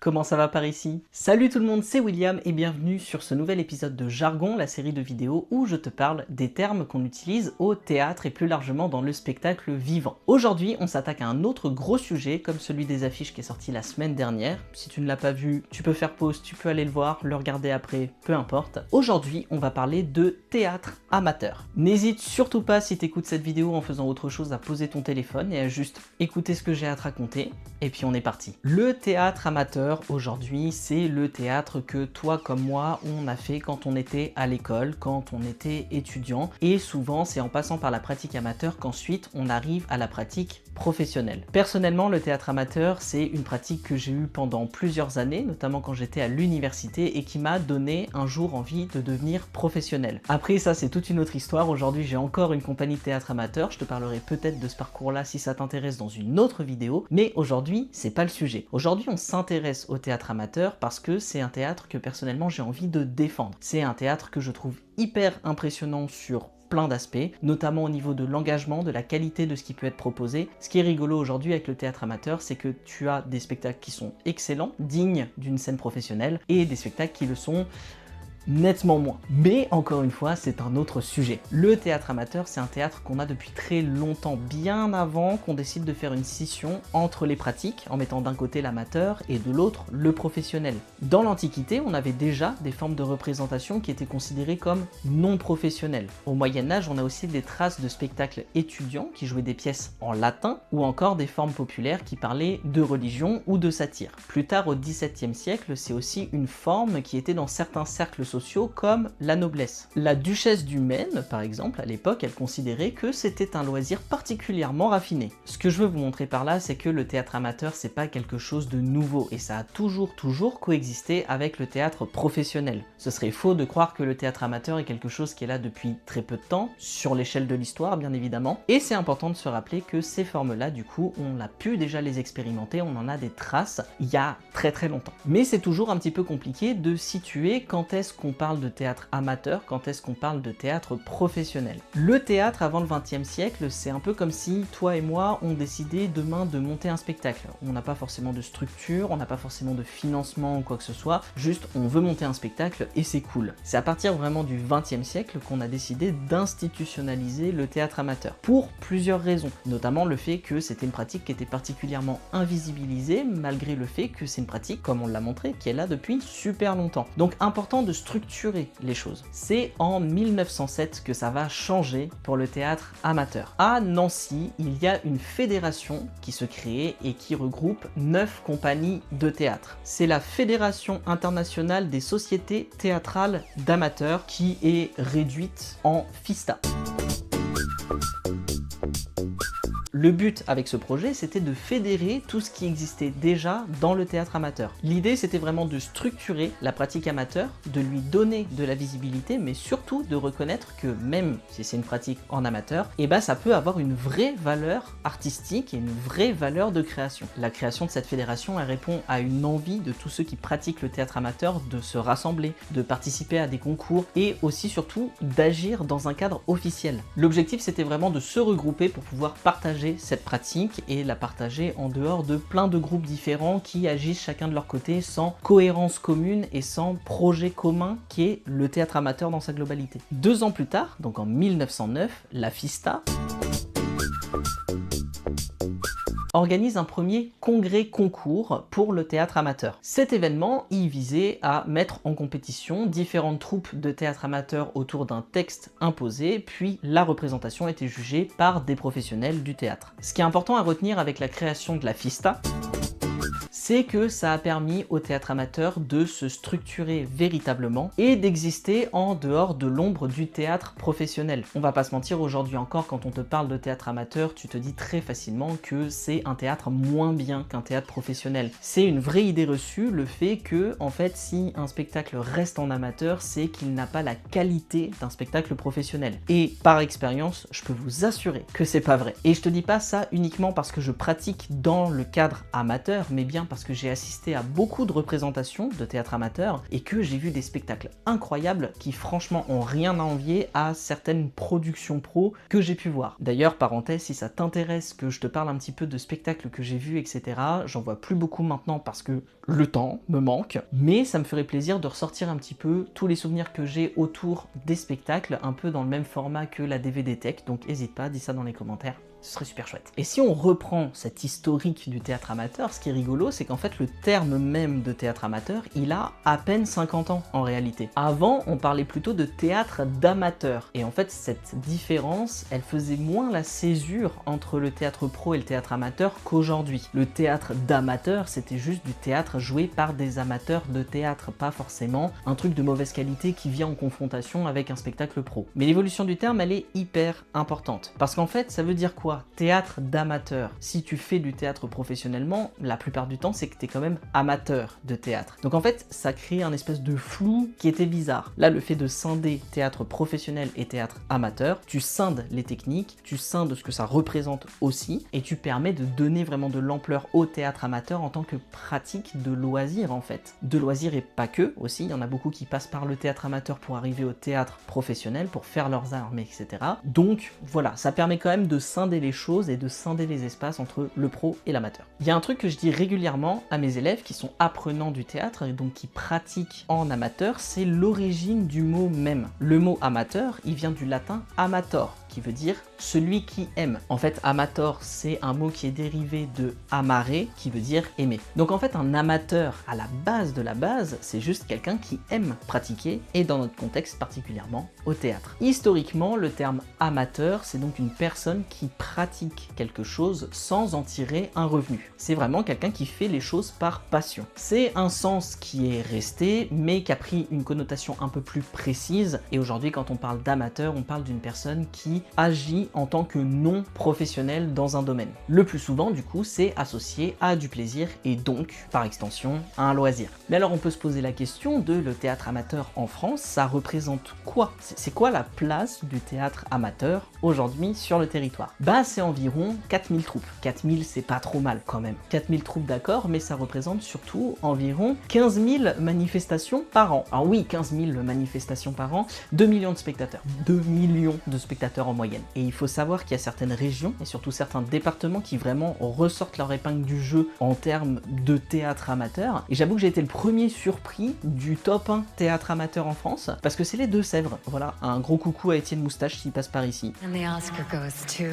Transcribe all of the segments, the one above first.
Comment ça va par ici? Salut tout le monde, c'est William et bienvenue sur ce nouvel épisode de Jargon, la série de vidéos où je te parle des termes qu'on utilise au théâtre et plus largement dans le spectacle vivant. Aujourd'hui, on s'attaque à un autre gros sujet comme celui des affiches qui est sorti la semaine dernière. Si tu ne l'as pas vu, tu peux faire pause, tu peux aller le voir, le regarder après, peu importe. Aujourd'hui, on va parler de théâtre amateur. N'hésite surtout pas si tu écoutes cette vidéo en faisant autre chose à poser ton téléphone et à juste écouter ce que j'ai à te raconter. Et puis on est parti. Le théâtre amateur, aujourd'hui, c'est le théâtre que toi comme moi, on a fait quand on était à l'école, quand on était étudiant. Et souvent, c'est en passant par la pratique amateur qu'ensuite, on arrive à la pratique professionnelle. Personnellement, le théâtre amateur, c'est une pratique que j'ai eue pendant plusieurs années, notamment quand j'étais à l'université, et qui m'a donné un jour envie de devenir professionnel. Après, ça, c'est toute une autre histoire. Aujourd'hui, j'ai encore une compagnie de théâtre amateur. Je te parlerai peut-être de ce parcours-là si ça t'intéresse dans une autre vidéo. Mais aujourd'hui, c'est pas le sujet. Aujourd'hui, on s'intéresse au théâtre amateur parce que c'est un théâtre que personnellement j'ai envie de défendre. C'est un théâtre que je trouve hyper impressionnant sur plein d'aspects, notamment au niveau de l'engagement, de la qualité de ce qui peut être proposé. Ce qui est rigolo aujourd'hui avec le théâtre amateur, c'est que tu as des spectacles qui sont excellents, dignes d'une scène professionnelle, et des spectacles qui le sont nettement moins. Mais encore une fois, c'est un autre sujet. Le théâtre amateur, c'est un théâtre qu'on a depuis très longtemps, bien avant qu'on décide de faire une scission entre les pratiques, en mettant d'un côté l'amateur et de l'autre le professionnel. Dans l'Antiquité, on avait déjà des formes de représentation qui étaient considérées comme non professionnelles. Au Moyen-Âge, on a aussi des traces de spectacles étudiants qui jouaient des pièces en latin, ou encore des formes populaires qui parlaient de religion ou de satire. Plus tard, au XVIIe siècle, c'est aussi une forme qui était dans certains cercles sociaux comme la noblesse. La duchesse du Maine, par exemple, à l'époque, elle considérait que c'était un loisir particulièrement raffiné. Ce que je veux vous montrer par là, c'est que le théâtre amateur, c'est pas quelque chose de nouveau, et ça a toujours coexisté avec le théâtre professionnel. Ce serait faux de croire que le théâtre amateur est quelque chose qui est là depuis très peu de temps, sur l'échelle de l'histoire, bien évidemment, et c'est important de se rappeler que ces formes-là, du coup, on a pu déjà les expérimenter, on en a des traces il y a très longtemps. Mais c'est toujours un petit peu compliqué de situer quand est-ce qu'on parle de théâtre amateur, quand est-ce qu'on parle de théâtre professionnel. Le théâtre avant le XXe siècle, c'est un peu comme si toi et moi, on décidait demain de monter un spectacle. On n'a pas forcément de structure, on n'a pas forcément de financement ou quoi que ce soit, juste on veut monter un spectacle et c'est cool. C'est à partir vraiment du XXe siècle qu'on a décidé d'institutionnaliser le théâtre amateur, pour plusieurs raisons, notamment le fait que c'était une pratique qui était particulièrement invisibilisée, malgré le fait que c'est une pratique, comme on l'a montré, qui est là depuis super longtemps. Donc important de structurer les choses. C'est en 1907 que ça va changer pour le théâtre amateur. À Nancy, il y a une fédération qui se crée et qui regroupe 9 compagnies de théâtre. C'est la Fédération internationale des sociétés théâtrales d'amateurs qui est réduite en FISTA. Le but avec ce projet, c'était de fédérer tout ce qui existait déjà dans le théâtre amateur. L'idée, c'était vraiment de structurer la pratique amateur, de lui donner de la visibilité, mais surtout de reconnaître que même si c'est une pratique en amateur, ça peut avoir une vraie valeur artistique et une vraie valeur de création. La création de cette fédération, elle répond à une envie de tous ceux qui pratiquent le théâtre amateur de se rassembler, de participer à des concours et aussi surtout d'agir dans un cadre officiel. L'objectif, c'était vraiment de se regrouper pour pouvoir partager cette pratique et la partager en dehors de plein de groupes différents qui agissent chacun de leur côté sans cohérence commune et sans projet commun qui est le théâtre amateur dans sa globalité. 2 ans plus tard, donc en 1909, la FISTA organise un premier congrès-concours pour le théâtre amateur. Cet événement, il visait à mettre en compétition différentes troupes de théâtre amateur autour d'un texte imposé, puis la représentation était jugée par des professionnels du théâtre. Ce qui est important à retenir avec la création de la FISTA, c'est que ça a permis au théâtre amateur de se structurer véritablement et d'exister en dehors de l'ombre du théâtre professionnel. On va pas se mentir, aujourd'hui encore, quand on te parle de théâtre amateur, tu te dis très facilement que c'est un théâtre moins bien qu'un théâtre professionnel. C'est une vraie idée reçue, le fait que, en fait, si un spectacle reste en amateur, c'est qu'il n'a pas la qualité d'un spectacle professionnel. Et par expérience, je peux vous assurer que c'est pas vrai. Et je te dis pas ça uniquement parce que je pratique dans le cadre amateur, mais bien parce parce que j'ai assisté à beaucoup de représentations de théâtre amateur et que j'ai vu des spectacles incroyables qui franchement ont rien à envier à certaines productions pro que j'ai pu voir. D'ailleurs, parenthèse, si ça t'intéresse que je te parle un petit peu de spectacles que j'ai vus, etc., j'en vois plus beaucoup maintenant parce que le temps me manque, mais ça me ferait plaisir de ressortir un petit peu tous les souvenirs que j'ai autour des spectacles, un peu dans le même format que la DVD Tech, donc n'hésite pas, dis ça dans les commentaires. Ce serait super chouette. Et si on reprend cet historique du théâtre amateur, ce qui est rigolo, c'est qu'en fait le terme même de théâtre amateur, il a à peine 50 ans en réalité. Avant, on parlait plutôt de théâtre d'amateur. Et en fait, cette différence, elle faisait moins la césure entre le théâtre pro et le théâtre amateur qu'aujourd'hui. Le théâtre d'amateur, c'était juste du théâtre joué par des amateurs de théâtre, pas forcément un truc de mauvaise qualité qui vient en confrontation avec un spectacle pro. Mais l'évolution du terme, elle est hyper importante. Parce qu'en fait, ça veut dire quoi ? Théâtre d'amateur. Si tu fais du théâtre professionnellement, la plupart du temps, c'est que tu es quand même amateur de théâtre. Donc en fait, ça crée un espèce de flou qui était bizarre. Là, le fait de scinder théâtre professionnel et théâtre amateur, tu scindes les techniques, tu scindes ce que ça représente aussi, et tu permets de donner vraiment de l'ampleur au théâtre amateur en tant que pratique de loisir en fait. De loisir et pas que aussi, il y en a beaucoup qui passent par le théâtre amateur pour arriver au théâtre professionnel, pour faire leurs armes, etc. Donc voilà, ça permet quand même de scinder les choses et de scinder les espaces entre le pro et l'amateur. Il y a un truc que je dis régulièrement à mes élèves qui sont apprenants du théâtre et donc qui pratiquent en amateur, c'est l'origine du mot même. Le mot amateur, il vient du latin amator, qui veut dire celui qui aime. En fait, amator, c'est un mot qui est dérivé de amare, qui veut dire aimer. Donc en fait, un amateur, à la base de la base, c'est juste quelqu'un qui aime pratiquer, et dans notre contexte particulièrement au théâtre. Historiquement, le terme amateur, c'est donc une personne qui pratique quelque chose sans en tirer un revenu. C'est vraiment quelqu'un qui fait les choses par passion. C'est un sens qui est resté, mais qui a pris une connotation un peu plus précise, et aujourd'hui, quand on parle d'amateur, on parle d'une personne qui agit en tant que non professionnel dans un domaine. Le plus souvent, du coup, c'est associé à du plaisir et donc, par extension, à un loisir. Mais alors, on peut se poser la question de le théâtre amateur en France, ça représente quoi? C'est quoi la place du théâtre amateur aujourd'hui sur le territoire? Bah, c'est environ 4000 troupes. 4000, c'est pas trop mal quand même. 4000 troupes, d'accord, mais ça représente surtout environ 15 000 manifestations par an. Alors oui, 15 000 manifestations par an, 2 millions de spectateurs. 2 millions de spectateurs en moyenne. Et il faut savoir qu'il y a certaines régions et surtout certains départements qui vraiment ressortent leur épingle du jeu en termes de théâtre amateur. Et j'avoue que j'ai été le premier surpris du top 1 théâtre amateur en France parce que c'est les Deux-Sèvres. Voilà, un gros coucou à Étienne Moustache qui passe par ici. And the Oscar goes to...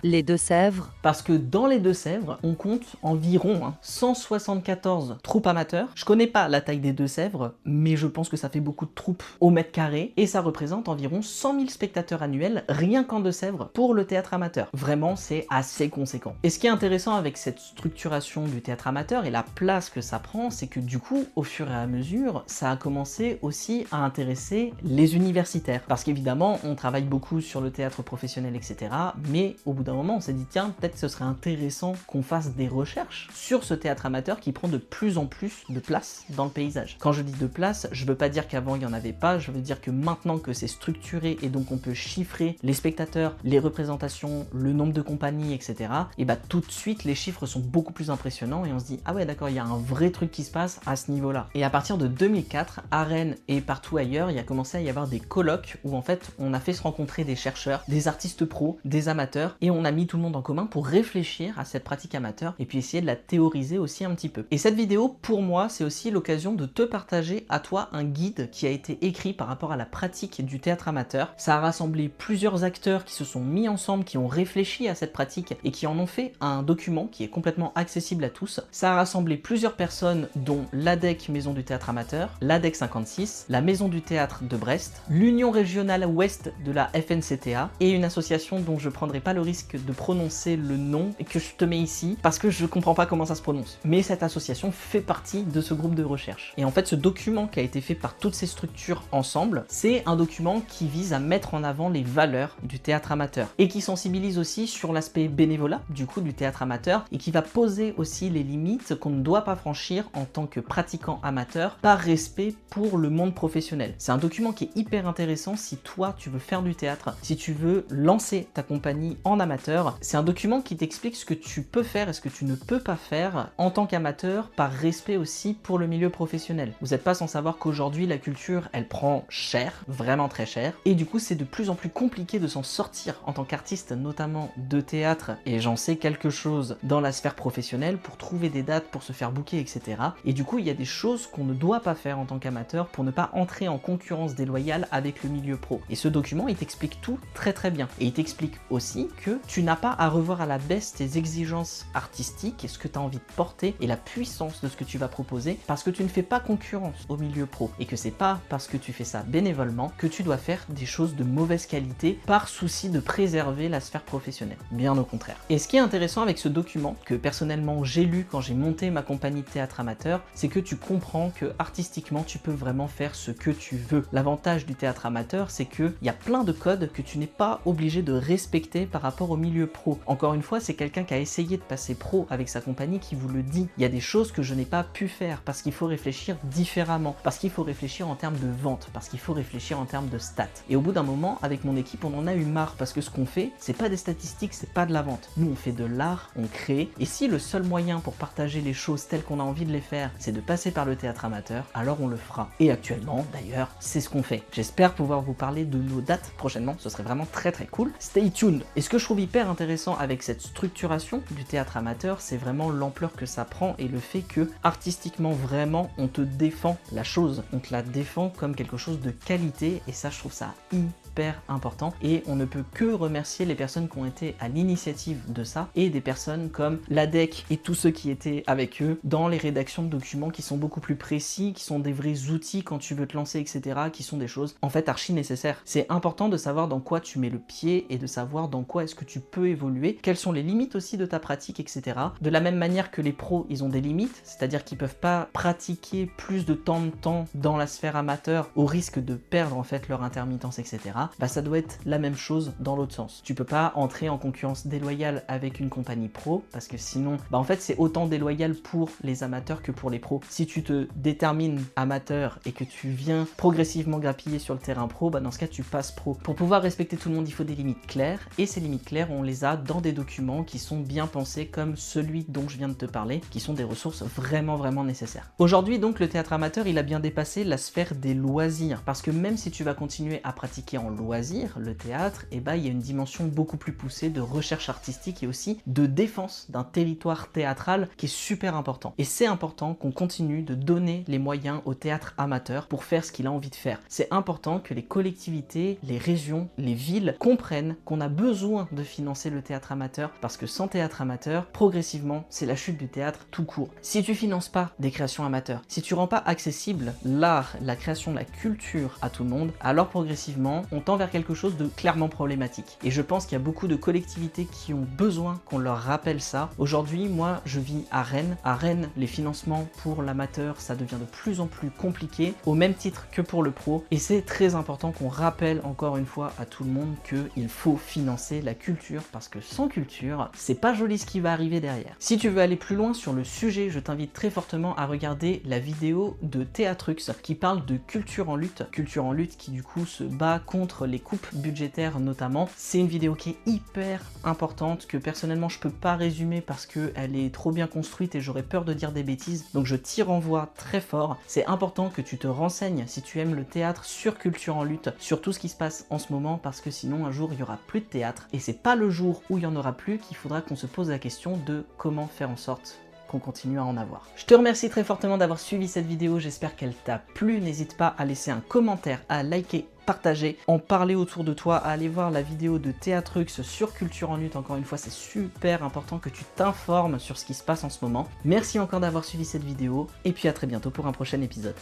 Les Deux-Sèvres. Parce que dans les Deux-Sèvres, on compte environ 174 troupes amateurs. Je connais pas la taille des Deux-Sèvres, mais je pense que ça fait beaucoup de troupes au mètre carré et ça représente environ 100 000 spectateurs annuels rien qu'en Deux-Sèvres pour le théâtre amateur. Vraiment, c'est assez conséquent. Et ce qui est intéressant avec cette structuration du théâtre amateur et la place que ça prend, c'est que du coup, au fur et à mesure, ça a commencé aussi à intéresser les universitaires. Parce qu'évidemment, on travaille beaucoup sur le théâtre professionnel, etc. Mais au bout d'un moment, on s'est dit, tiens, peut-être ce serait intéressant qu'on fasse des recherches sur ce théâtre amateur qui prend de plus en plus de place dans le paysage. Quand je dis de place, je veux pas dire qu'avant il n'y en avait pas, je veux dire que maintenant que c'est structuré et donc on peut chiffrer les spectateurs, les représentations, le nombre de compagnies, etc. et bah tout de suite les chiffres sont beaucoup plus impressionnants et on se dit, ah ouais d'accord, il y a un vrai truc qui se passe à ce niveau-là. Et à partir de 2004, à Rennes et partout ailleurs, il y a commencé à y avoir des colloques où en fait on a fait se rencontrer des chercheurs, des artistes pros, des amateurs, et on a mis tout le monde en commun pour réfléchir à cette pratique amateur et puis essayer de la théoriser aussi un petit peu. Et cette vidéo, pour moi, c'est aussi l'occasion de te partager à toi un guide qui a été écrit par rapport à la pratique du théâtre amateur. Ça a rassemblé plusieurs acteurs qui se sont mis ensemble, qui ont réfléchi à cette pratique et qui en ont fait un document qui est complètement accessible à tous. Ça a rassemblé plusieurs personnes dont l'ADEC Maison du Théâtre Amateur, l'ADEC 56, la Maison du Théâtre de Brest, l'Union Régionale Ouest de la FNCTA et une association dont je prendrai pas le risque de prononcer le nom et que je te mets ici parce que je comprends pas comment ça se prononce. Mais cette association fait partie de ce groupe de recherche. Et en fait, ce document qui a été fait par toutes ces structures ensemble, c'est un document qui vise à mettre en avant les valeurs valeurs du théâtre amateur et qui sensibilise aussi sur l'aspect bénévolat du coup du théâtre amateur et qui va poser aussi les limites qu'on ne doit pas franchir en tant que pratiquant amateur par respect pour le monde professionnel. C'est un document qui est hyper intéressant si toi tu veux faire du théâtre, si tu veux lancer ta compagnie en amateur. C'est un document qui t'explique ce que tu peux faire et ce que tu ne peux pas faire en tant qu'amateur par respect aussi pour le milieu professionnel. Vous n'êtes pas sans savoir qu'aujourd'hui la culture elle prend cher, vraiment très cher, et du coup c'est de plus en plus compliqué de s'en sortir en tant qu'artiste, notamment de théâtre, et j'en sais quelque chose dans la sphère professionnelle pour trouver des dates, pour se faire booker, etc. Et du coup il y a des choses qu'on ne doit pas faire en tant qu'amateur pour ne pas entrer en concurrence déloyale avec le milieu pro. Et ce document il t'explique tout très très bien. Et il t'explique aussi que tu n'as pas à revoir à la baisse tes exigences artistiques et ce que tu as envie de porter et la puissance de ce que tu vas proposer parce que tu ne fais pas concurrence au milieu pro et que c'est pas parce que tu fais ça bénévolement que tu dois faire des choses de mauvaise qualité par souci de préserver la sphère professionnelle. Bien au contraire. Et ce qui est intéressant avec ce document, que personnellement j'ai lu quand j'ai monté ma compagnie de théâtre amateur, c'est que tu comprends que artistiquement tu peux vraiment faire ce que tu veux. L'avantage du théâtre amateur, c'est qu'il y a plein de codes que tu n'es pas obligé de respecter par rapport au milieu pro. Encore une fois, c'est quelqu'un qui a essayé de passer pro avec sa compagnie qui vous le dit. Il y a des choses que je n'ai pas pu faire parce qu'il faut réfléchir différemment, parce qu'il faut réfléchir en termes de vente, parce qu'il faut réfléchir en termes de stats. Et au bout d'un moment, avec mon équipe, on en a eu marre parce que ce qu'on fait, c'est pas des statistiques, c'est pas de la vente. Nous, on fait de l'art, on crée. Et si le seul moyen pour partager les choses telles qu'on a envie de les faire, c'est de passer par le théâtre amateur, alors on le fera. Et actuellement, d'ailleurs, c'est ce qu'on fait. J'espère pouvoir vous parler de nos dates prochainement, ce serait vraiment très très cool. Stay tuned. Et ce que je trouve hyper intéressant avec cette structuration du théâtre amateur, c'est vraiment l'ampleur que ça prend et le fait que artistiquement vraiment on te défend la chose, on te la défend comme quelque chose de qualité et ça je trouve ça hyper important et on ne peut que remercier les personnes qui ont été à l'initiative de ça et des personnes comme l'ADEC et tous ceux qui étaient avec eux dans les rédactions de documents qui sont beaucoup plus précis, qui sont des vrais outils quand tu veux te lancer, etc., qui sont des choses en fait archi nécessaires. C'est important de savoir dans quoi tu mets le pied et de savoir dans quoi est-ce que tu peux évoluer, quelles sont les limites aussi de ta pratique, etc. De la même manière que les pros, ils ont des limites, c'est-à-dire qu'ils peuvent pas pratiquer plus de temps dans la sphère amateur au risque de perdre en fait leur intermittence, etc. Bah ça doit être la même chose dans l'autre sens. Tu peux pas entrer en concurrence déloyale avec une compagnie pro parce que sinon, bah en fait c'est autant déloyal pour les amateurs que pour les pros. Si tu te détermines amateur et que tu viens progressivement grappiller sur le terrain pro, bah dans ce cas tu passes pro. Pour pouvoir respecter tout le monde, il faut des limites claires et ces limites claires, on les a dans des documents qui sont bien pensés comme celui dont je viens de te parler, qui sont des ressources vraiment nécessaires. Aujourd'hui donc le théâtre amateur il a bien dépassé la sphère des loisirs parce que même si tu vas continuer à pratiquer en loisir le théâtre, et bah il y a une dimension beaucoup plus poussée de recherche artistique et aussi de défense d'un territoire théâtral qui est super important. Et c'est important qu'on continue de donner les moyens au théâtre amateur pour faire ce qu'il a envie de faire. C'est important que les collectivités, les régions, les villes comprennent qu'on a besoin de financer le théâtre amateur parce que sans théâtre amateur, progressivement, c'est la chute du théâtre tout court. Si tu finances pas des créations amateurs, si tu rends pas accessible l'art, la création, la culture à tout le monde, alors progressivement, on tend vers quelque chose de clairement problématique. Et je pense qu'il y a beaucoup de collectivités qui ont besoin qu'on leur rappelle ça. Aujourd'hui, moi, je vis à Rennes. À Rennes, les financements pour l'amateur, ça devient de plus en plus compliqué, au même titre que pour le pro. Et c'est très important qu'on rappelle encore une fois à tout le monde qu'il faut financer la culture, parce que sans culture, c'est pas joli ce qui va arriver derrière. Si tu veux aller plus loin sur le sujet, je t'invite très fortement à regarder la vidéo de Théatrux qui parle de culture en lutte qui du coup se bat contre les coupes budgétaires notamment. C'est une vidéo qui est hyper importante que personnellement je peux pas résumer parce qu'elle est trop bien construite et j'aurais peur de dire des bêtises, donc je t'y renvoie très fort. C'est important que tu te renseignes si tu aimes le théâtre sur culture en lutte, sur tout ce qui se passe en ce moment, parce que sinon un jour il y aura plus de théâtre et c'est pas le jour où il y en aura plus qu'il faudra qu'on se pose la question de comment faire en sorte qu'on continue à en avoir. Je te remercie très fortement d'avoir suivi cette vidéo, j'espère qu'elle t'a plu. N'hésite pas à laisser un commentaire, à liker, partager, en parler autour de toi, à aller voir la vidéo de Théatrux sur Culture en lutte. Encore une fois, c'est super important que tu t'informes sur ce qui se passe en ce moment. Merci encore d'avoir suivi cette vidéo et puis à très bientôt pour un prochain épisode.